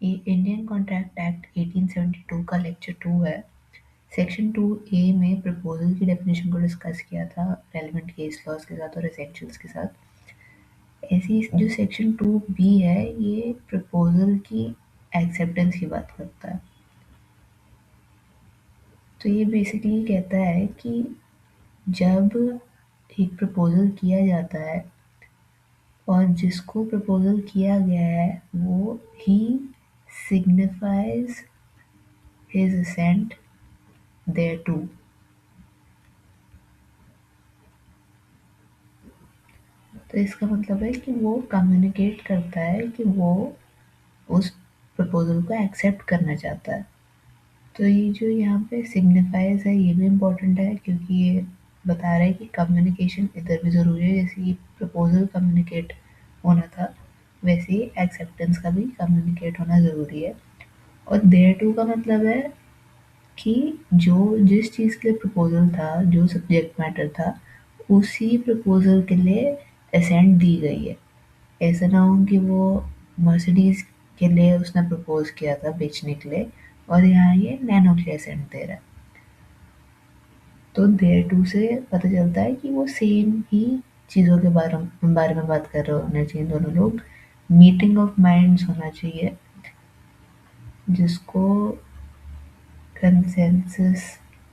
ये Indian contract act 1872 का lecture 2 है। सेक्शन 2A में प्रपोजल की डेफिनेशन को डिस्कस किया था रेलेवेंट केस लॉज के साथ और एसेंशियल्स के साथ। ऐसी जो सेक्शन 2B है ये प्रपोजल की एक्सेप्टेंस की बात करता है। तो ये बेसिकली कहता है कि जब एक प्रपोजल किया जाता है और जिसको प्रपोजल किया गया है वो ही signifies his assent thereto। तो इसका मतलब है कि वो कम्युनिकेट करता है कि वो उस प्रपोजल को एक्सेप्ट करना चाहता है। तो ये जो यहाँ पे सिग्निफाइज है ये भी इम्पोर्टेंट है क्योंकि ये बता रहा है कि कम्युनिकेशन इधर भी ज़रूरी है। जैसे कि प्रपोजल कम्युनिकेट होना था वैसे ही एक्सेप्टेंस का भी कम्युनिकेट होना ज़रूरी है। और देयर टू का मतलब है कि जो जिस चीज़ के लिए प्रपोजल था, जो सब्जेक्ट मैटर था, उसी प्रपोजल के लिए असेंट दी गई है। ऐसा ना हो कि वो मर्सिडीज के लिए उसने प्रपोज किया था बेचने के लिए और यहाँ ये नैनो के लिए असेंट दे रहा है। तो देयर टू से पता चलता है कि वो सेम ही चीज़ों के बारे में बात कर रहे होने चाहिए दोनों लोग। मीटिंग ऑफ माइंड्स होना चाहिए जिसको कंसेंसस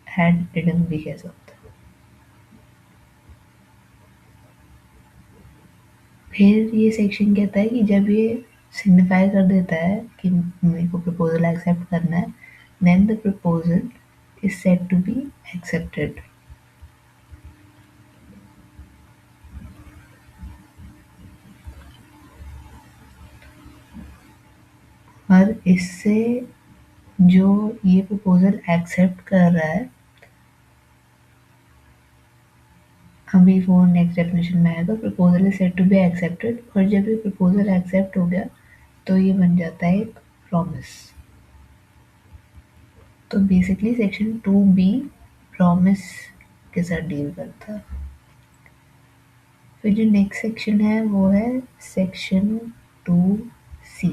हैड रिडन भी कह सकते हैं। फिर ये सेक्शन कहता है कि जब ये सिग्निफाई कर देता है कि मेरे को प्रपोजल एक्सेप्ट करना है, then the proposal is said to be accepted. और इससे जो ये प्रपोजल एक्सेप्ट कर रहा है, अभी वो नेक्स्ट डेफिनेशन में आएगा, proposal is said to be accepted. और जब ये प्रपोजल एक्सेप्ट हो गया तो ये बन जाता है एक प्रॉमिस। तो बेसिकली सेक्शन 2B प्रॉमिस के साथ डील करता है। फिर जो नेक्स्ट सेक्शन है वो है सेक्शन 2C।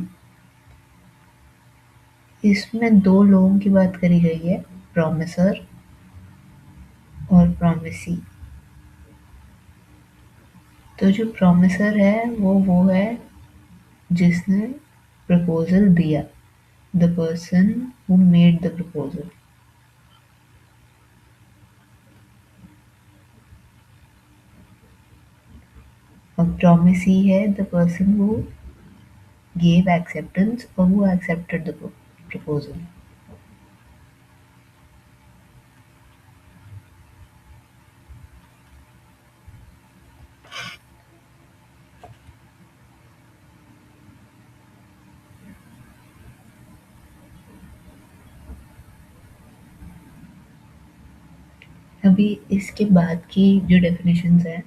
इसमें दो लोगों की बात करी गई है, प्रॉमिसर और प्रॉमिसी। तो जो प्रॉमिसर है वो है जिसने प्रपोजल दिया, the person who made the proposal. और प्रॉमिसी है the person who gave acceptance or who accepted the proposal। अभी इसके बाद की जो डेफिनेशंस हैं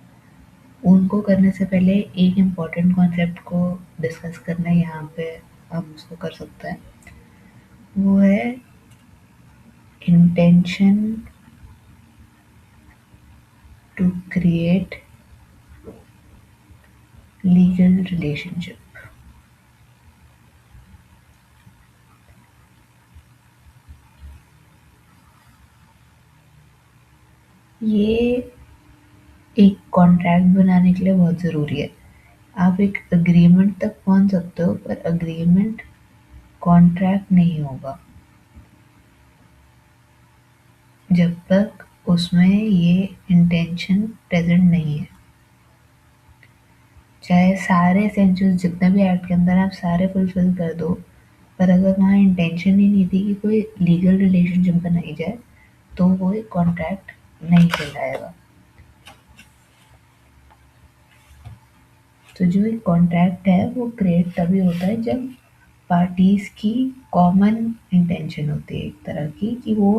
उनको करने से पहले एक इम्पॉर्टेंट कॉन्सेप्ट को डिस्कस करना है यहाँ पे, हम उसको कर सकते हैं। वो है intention to create legal relationship. ये एक कॉन्ट्रैक्ट बनाने के लिए बहुत ज़रूरी है। आप एक अग्रीमेंट तक पहुंच सकते हो पर अग्रीमेंट कॉन्ट्रैक्ट नहीं होगा जब तक उसमें ये इंटेंशन प्रेजेंट नहीं है। चाहे सारे एसेंशियल्स जितने भी एक्ट के अंदर आप सारे फुलफिल कर दो, पर अगर वहाँ इंटेंशन ही नहीं थी कि कोई लीगल रिलेशनशिप बनाई जाए तो वो एक कॉन्ट्रैक्ट नहीं कहलाएगा। तो जो एक कॉन्ट्रैक्ट है वो क्रिएट तभी होता है जब पार्टीज की कॉमन इंटेंशन होती है एक तरह की कि वो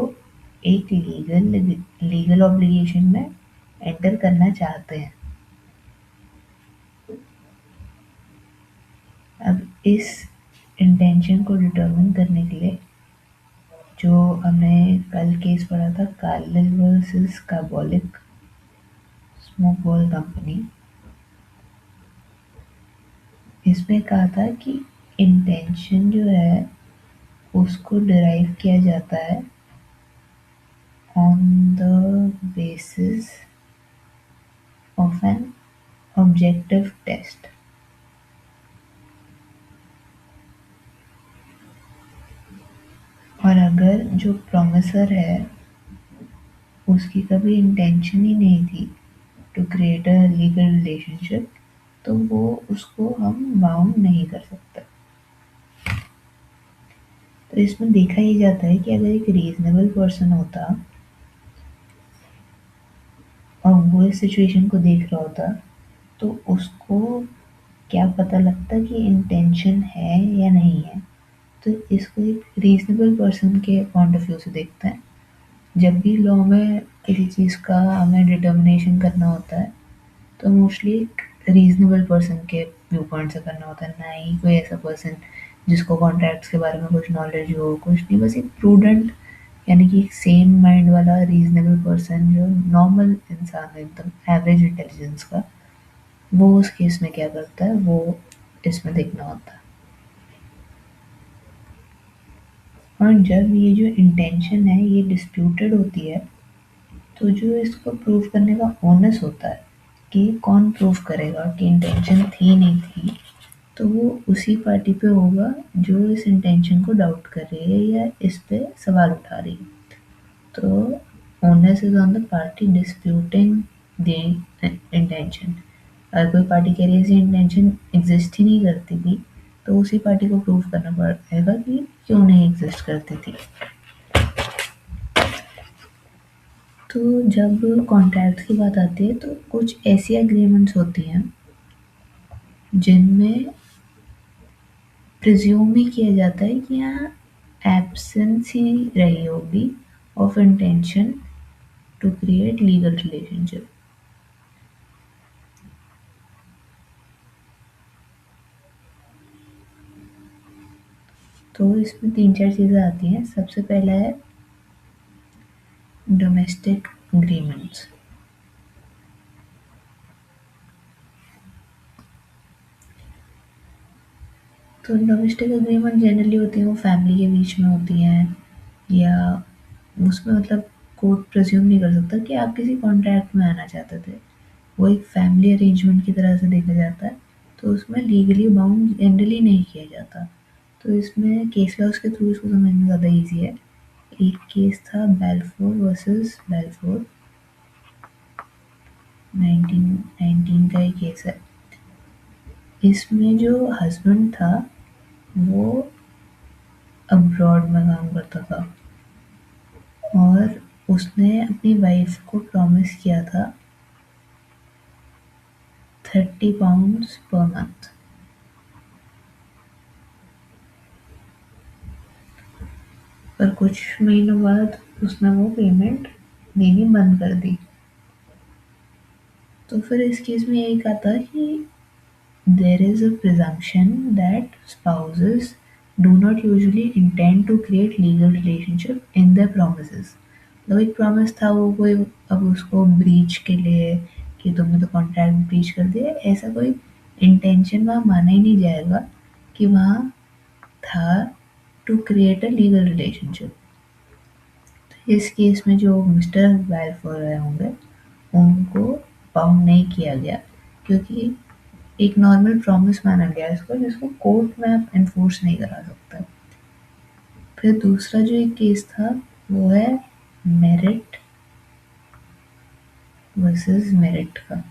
एक लीगल ऑब्लिगेशन में एंटर करना चाहते हैं। अब इस इंटेंशन को डिटरमिन करने के लिए जो हमने कल केस पढ़ा था Carlill versus carbolic smoke ball company, इसमें कहा था कि इंटेंशन जो है उसको डिराइव किया जाता है on the basis of an objective test. और अगर जो प्रॉमिसर है उसकी कभी इंटेंशन ही नहीं थी to create a legal relationship, तो वो उसको हम बाउंड नहीं कर सकते। तो इसमें देखा ही जाता है कि अगर एक रीजनेबल पर्सन होता और वो इस सिचुएशन को देख रहा होता, तो उसको क्या पता लगता कि इंटेंशन है या नहीं है। तो इसको एक रीजनेबल पर्सन के पॉइंट ऑफ व्यू से देखते हैं। जब भी लॉ में किसी चीज़ का हमें डिटर्मिनेशन करना होता है तो मोस्टली एक रीजनेबल पर्सन के व्यू पॉइंट से करना होता है, ना ही कोई ऐसा पर्सन जिसको कॉन्ट्रैक्ट्स के बारे में कुछ नॉलेज हो, कुछ नहीं, बस एक प्रूडेंट यानी कि सेम माइंड वाला रीजनेबल पर्सन जो नॉर्मल इंसान है एकदम एवरेज इंटेलिजेंस का, वो उस केस में क्या करता है वो इसमें देखना होता है। और जब ये जो इंटेंशन है ये डिस्प्यूटेड होती है, तो जो इसको प्रूव करने का ओनस होता है कि कौन प्रूव करेगा कि इंटेंशन थी नहीं थी, तो वो उसी पार्टी पे होगा जो इस इंटेंशन को डाउट कर रही है या इस पे सवाल उठा रही है। तो onus is on the party disputing the intention। अगर कोई पार्टी कह रही है ऐसी इंटेंशन एग्जिस्ट ही नहीं करती थी, तो उसी पार्टी को प्रूव करना पड़ेगा कि क्यों नहीं एग्जिस्ट करती थी। तो जब कॉन्ट्रैक्ट की बात आती है तो कुछ ऐसी एग्रीमेंट्स होती हैं जिनमें प्रिज्यूम ही किया जाता है कि यहाँ एब्सेंस ही रही होगी of intention to create legal relationship. तो इसमें 3-4 चीज़ें आती हैं। सबसे पहला है डोमेस्टिक एग्रीमेंट्स। तो डोमेस्टिक एग्रीमेंट जनरली होती हैं वो फैमिली के बीच में होती हैं, या उसमें मतलब कोर्ट प्रिज्यूम नहीं कर सकता कि आप किसी कॉन्ट्रैक्ट में आना चाहते थे। वो एक फैमिली अरेंजमेंट की तरह से देखा जाता है, तो उसमें लीगली बाउंड जनरली नहीं किया जाता। तो इसमें केस लॉज के थ्रू इसको समझना ज़्यादा ईजी है। एक केस था बेल्फोर वर्सेस बेल्फोर, 1919 का ही केस है। इसमें जो हस्बैंड था वो अब्रॉड में काम करता था और उसने अपनी वाइफ को प्रॉमिस किया था 30 पाउंड्स पर मंथ। पर कुछ महीनों बाद उसने वो पेमेंट देनी बंद कर दी। तो फिर इस केस में यही कहा था कि there is a presumption that spouses do not usually intend to create legal relationship in their promises। मतलब एक प्रॉमिस था वो कोई अब उसको ब्रीच के लिए कि तुमने तो कॉन्ट्रैक्ट ब्रीच कर दिया, ऐसा कोई इंटेंशन वहाँ माना ही नहीं जाएगा कि वहाँ था to create a legal relationship. इस केस में जो मिस्टर बेल्फोर रहे होंगे उनको बाउंड नहीं किया गया, क्योंकि एक नॉर्मल प्रॉमिस माना गया इसको, जिसको कोर्ट में आप एनफोर्स नहीं करा सकते। फिर दूसरा जो एक केस था वो है मेरिट वर्सेस मेरिट का।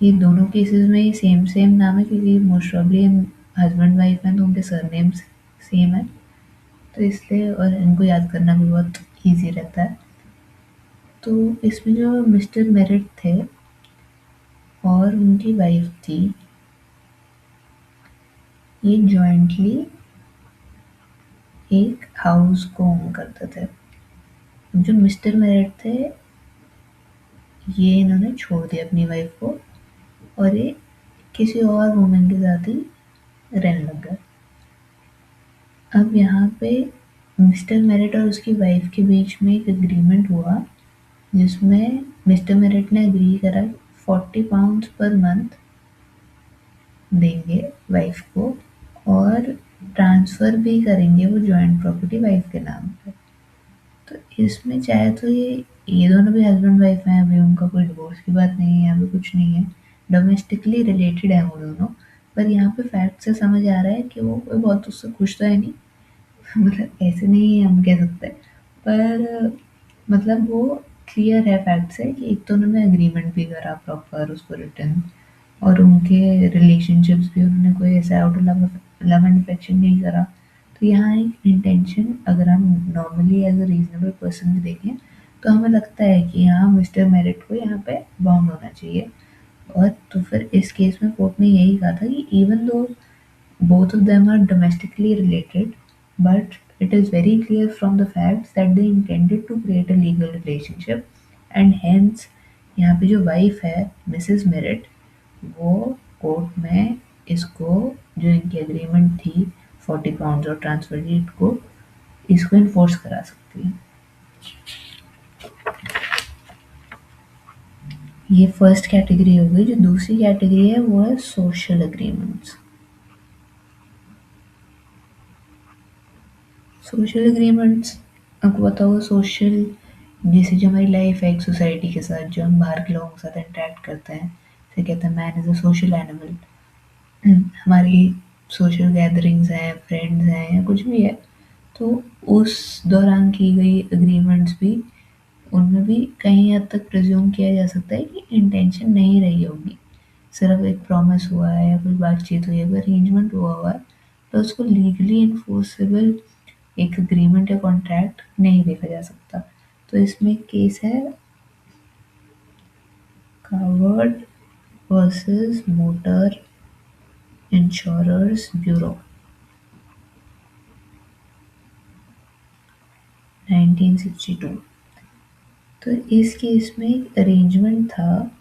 ये दोनों केसेस में ही सेम सेम नाम है क्योंकि मोस्ट प्रॉब्ली हस्बैंड वाइफ हैं तो उनके सरनेम्स सेम है, तो इसलिए और इनको याद करना भी बहुत ईजी रहता है। तो इसमें जो मिस्टर मेरिट थे और उनकी वाइफ थी, ये जॉइंटली एक हाउस को ओन करते थे। जो मिस्टर मेरिट थे ये इन्होंने छोड़ दिया अपनी वाइफ को और ये किसी और वुमेन के साथ ही रहने लग गए। अब यहाँ पे मिस्टर मेरिट और उसकी वाइफ के बीच में एक एग्रीमेंट हुआ जिसमें मिस्टर मेरिट ने एग्री करा 40 पाउंड्स पर मंथ देंगे वाइफ को, और ट्रांसफ़र भी करेंगे वो जॉइंट प्रॉपर्टी वाइफ के नाम पे। तो इसमें चाहे तो ये दोनों भी हस्बैंड वाइफ हैं, अभी उनका कोई डिवोर्स की बात नहीं है, अभी कुछ नहीं है, डोमेस्टिकली रिलेटेड है वो दोनों। पर यहाँ पे फैक्ट से समझ आ रहा है कि वो कोई बहुत उससे खुश तो है नहीं। मतलब ऐसे नहीं हम कह सकते, पर मतलब वो क्लियर है फैक्ट से कि एक तो उन्होंने एग्रीमेंट भी करा प्रॉपर उसको रिटर्न, और उनके रिलेशनशिप्स भी उन्होंने कोई ऐसा out love love and affection नहीं करा। तो यहाँ एक इंटेंशन, अगर हम normally as a reasonable person भी देखें तो हमें लगता है कि यहाँ मिस्टर मेरिट को यहाँ पे बाउंड होना चाहिए। और तो फिर इस केस में कोर्ट ने यही कहा था कि even though both of them are domestically related, but it is very clear from the facts that they intended to create a legal relationship, and hence यहाँ पे जो वाइफ है मिसेस मेरिट, वो कोर्ट में इसको, जो इनकी एग्रीमेंट थी 40 पाउंड और ट्रांसफर डीड को, इसको इन्फोर्स करा सकती है। ये फर्स्ट कैटेगरी हो गई। जो दूसरी कैटेगरी है वो है सोशल एग्रीमेंट्स। सोशल एग्रीमेंट्स, आपको पता होगा सोशल, जैसे जो हमारी लाइफ है एक सोसाइटी के साथ, जो हम बाहर के लोगों के साथ इंटरेक्ट करते हैं, जैसे कहते हैं man is a social animal. हमारी सोशल गैदरिंग्स हैं, फ्रेंड्स हैं या कुछ भी है, तो उस दौरान की गई एग्रीमेंट्स भी, उनमें भी कहीं हद तक प्रिज्यूम किया जा सकता है कि इंटेंशन नहीं रही होगी, सिर्फ एक प्रॉमिस हुआ है या कुछ बातचीत हुई है, कोई अरेंजमेंट हुआ है, तो उसको लीगली इन्फोर्सेबल एक एग्रीमेंट या कॉन्ट्रैक्ट नहीं देखा जा सकता। तो इसमें एक केस है coward versus motor insurers bureau, 1962। तो इस केस में एक अरेंजमेंट था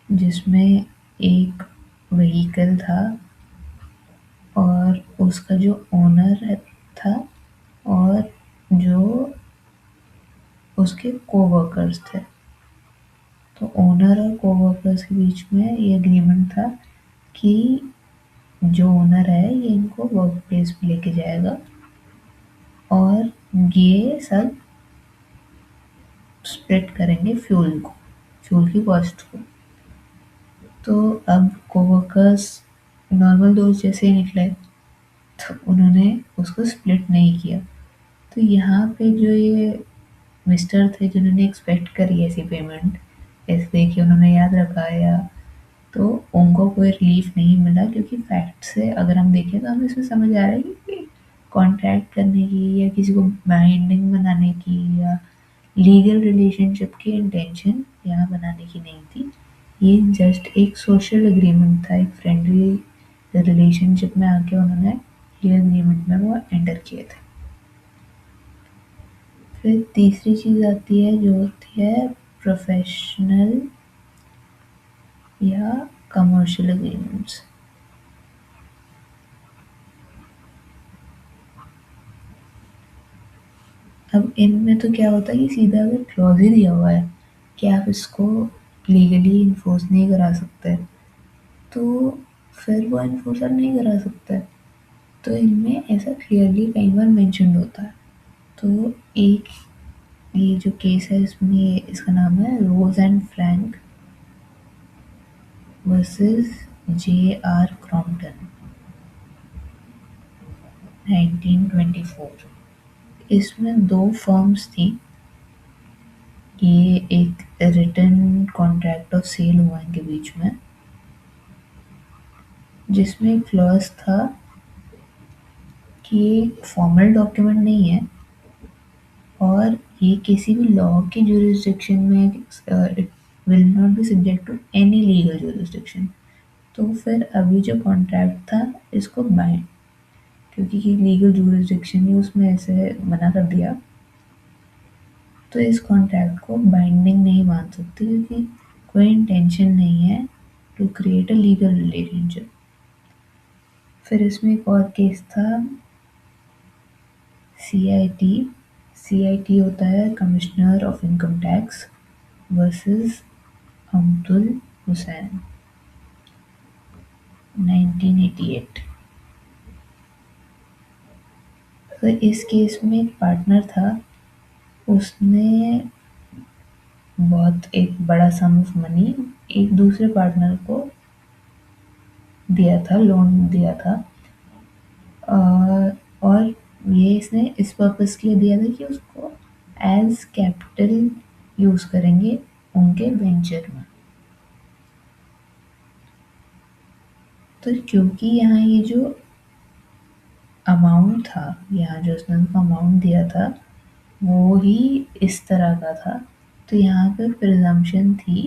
जिसमें एक व्हीकल था और उसका जो ओनर था और जो उसके कोवर्कर्स थे। तो ओनर और कोवर्कर्स के बीच में ये एग्रीमेंट था कि जो ओनर है ये इनको वर्क प्लेस पे लेके जाएगा और ये सब स्प्लिट करेंगे फ्यूल की कॉस्ट को। तो अब कोवर्कर्स नॉर्मल दोस्त जैसे ही निकले, तो उन्होंने उसको स्प्लिट नहीं किया। तो यहाँ पे जो ये मिस्टर थे जिन्होंने एक्सपेक्ट करी ऐसी पेमेंट, ऐसे देखिए उन्होंने याद रखा, या तो उनको कोई रिलीफ नहीं मिला, क्योंकि फैक्ट से अगर हम देखें तो हमें इसमें समझ आ रहा है कि कॉन्ट्रैक्ट करने की या किसी को बाइंडिंग बनाने की या लीगल रिलेशनशिप की इंटेंशन यहाँ बनाने की नहीं थी। ये जस्ट एक सोशल एग्रीमेंट था, एक फ्रेंडली रिलेशनशिप में आके उन्होंने ये एग्रीमेंट में वो एंटर किए थे। फिर तीसरी चीज़ आती है जो होती है प्रोफेशनल या कमर्शियल एग्रीमेंट्स। अब इनमें तो क्या होता है कि सीधा अगर क्लॉज ही दिया हुआ है कि आप इसको लीगली इन्फोर्स नहीं करा सकते, तो फिर वो इन्फोर्सर नहीं करा सकता है। तो इनमें ऐसा क्लियरली कई बार मेंशन्ड होता है। तो एक ये जो केस है इसमें, इसका नाम है Rose and Frank versus J R Crompton, 1924। इसमें दो फर्म्स थी। ये एक रिटन कॉन्ट्रैक्ट ऑफ सेल हुआ इनके बीच में, जिसमें एक क्लॉज था कि ये फॉर्मल डॉक्यूमेंट नहीं है और ये किसी भी लॉ के जुरिस्डिक्शन में it will not be subject to any legal jurisdiction. तो फिर अभी जो कॉन्ट्रैक्ट था इसको बाइंड, क्योंकि ये लीगल जुरिस्डिक्शन ही उसमें ऐसे मना कर दिया, तो इस कॉन्ट्रैक्ट को बाइंडिंग नहीं मान सकती, क्योंकि कोई इंटेंशन नहीं है to create a legal relationship. फिर इसमें एक और केस था CIT। CIT होता है commissioner of income tax versus Abdul Hussain. 1988। तो इस केस में एक पार्टनर था, उसने बहुत एक बड़ा सम ऑफ मनी एक दूसरे पार्टनर को दिया था, लोन दिया था। और ये इसने इस पर्पस के लिए दिया था कि उसको एज कैपिटल यूज करेंगे उनके वेंचर में। तो क्योंकि यहाँ ये जो अमाउंट था, यहाँ जो उसने उनको अमाउंट दिया था वो ही इस तरह का था, तो यहाँ पे प्रिजम्पशन थी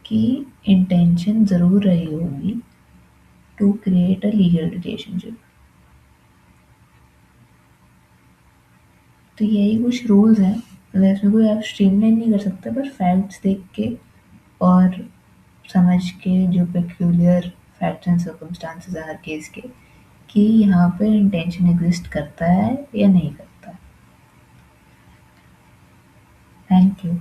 कि इंटेंशन जरूर रही होगी to create a legal relationship. तो यही कुछ रूल्स हैं, मतलब इसमें कोई आप स्ट्रीमलाइन नहीं कर सकते, पर फैक्ट्स देख के और समझ के, जो पेक्यूलियर फैक्ट्स एंड सर्कमस्टांसेस हैं हर केस के, कि यहाँ पे इंटेंशन एग्जिस्ट करता है या नहीं करता है। Thank you.